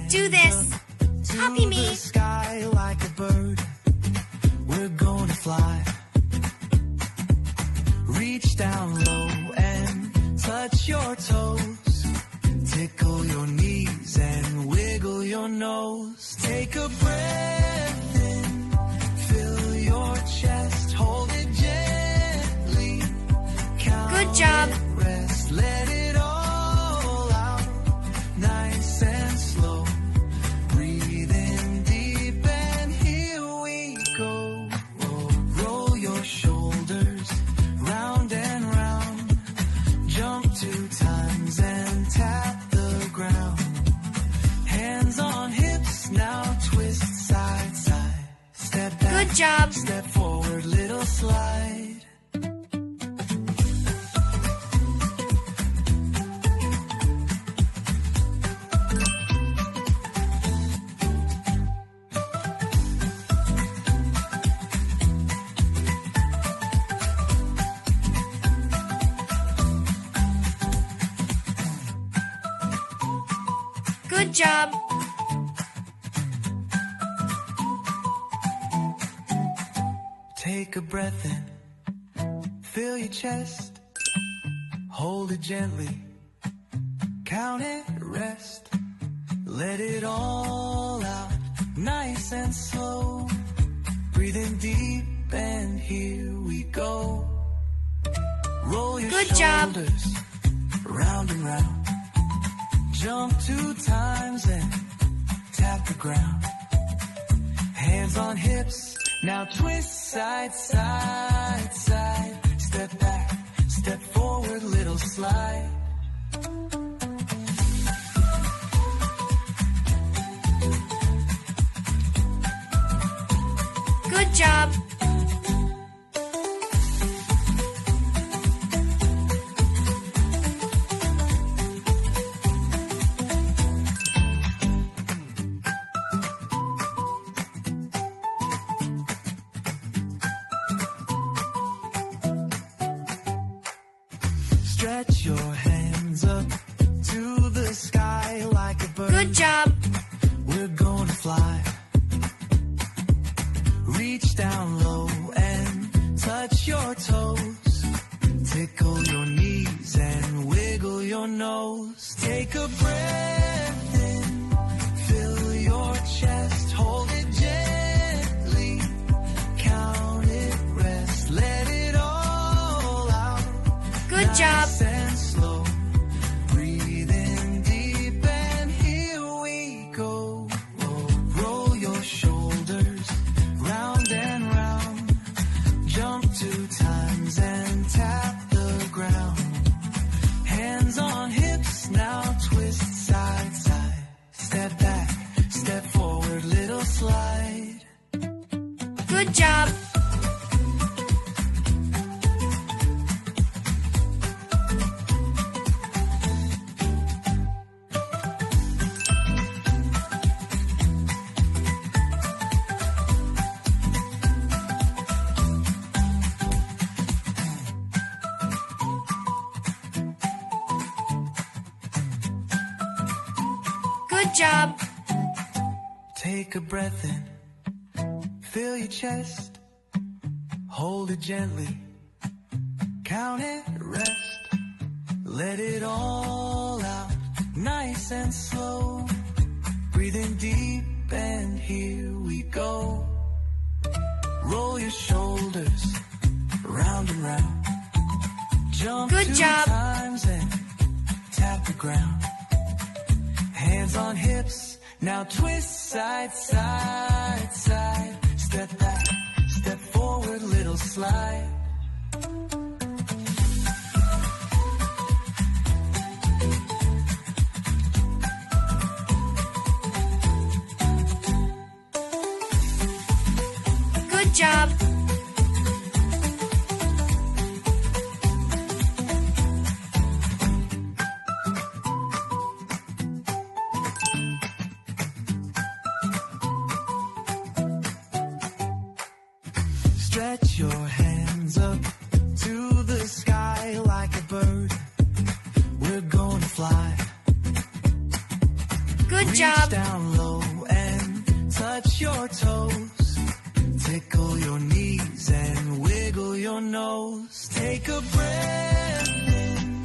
do this. Copy me. To the sky like a bird. We're gonna fly. Reach down low and touch your toes. Tickle your knees and wiggle your nose. Take a breath in. Fill your chest. Hold it gently. Count Good job. it, rest. Let it all out. Nice and slow. Breathe in deep and here we go. Roll your shoulders round and round. Jump 2 times and tap the ground. Hands on hips, now twist side, side. Step back. Good job. Step forward, little slide. Good job. Take a breath in, fill your chest, hold it gently, count it, rest, let it all out, nice and slow, breathe in deep and here we go. Roll your Good job. shoulders round and round, jump 2 times and tap the ground, hands on hips. Now twist side, side, side. Step back, step forward, little slide. Good job. Stretch your hands up to the sky like a bird. Good job. We're gonna fly. Reach down low and touch your toes. Tickle your knees and wiggle your nose. Take a breath in. Fill your chest. Hold it gently. Count it, rest. Let it all out. Good job. Nice and slow. Breathe in deep and here we go. Roll your shoulders round and round. Jump 2 times and tap the ground. Hands on hips, now twist side, side. Step back, step forward, little slide. Good job. Good job. Take a breath in, fill your chest, hold it gently, count it, rest, let it all out, nice and slow, breathe in deep and here we go. Roll your shoulders round and round, jump Good 2 job. times and tap the ground. Hands on hips, now twist side, side, side. Step back, step forward, little slide. Good job. Stretch your hands up to the sky like a bird. We're gonna fly. Good Good Reach job. down low and touch your toes. Tickle your knees and wiggle your nose. Take a breath in,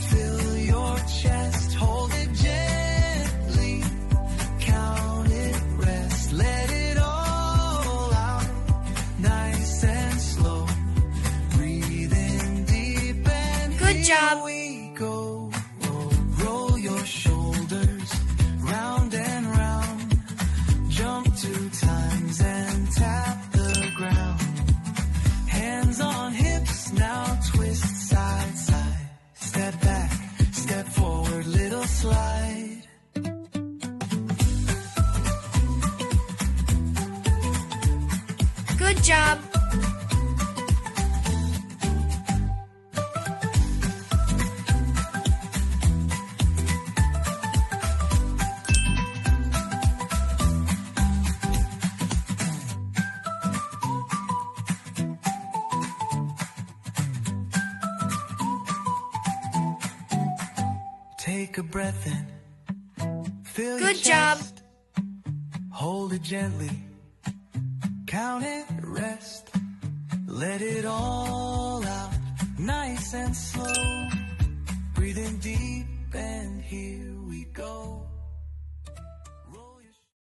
fill your chest, hold it gently, count it, rest, let it all out, nice and slow. Breathe in deep and Good job. here we go. Roll your shoulders round and round. Jump 2 times and tap the ground. Hands on hips, now twist side, side. Step back, step forward, little slide. Good job. Take a breath in, fill your Good job. chest, hold it gently, count it, rest, let it all out, nice and slow. Breathe in deep and here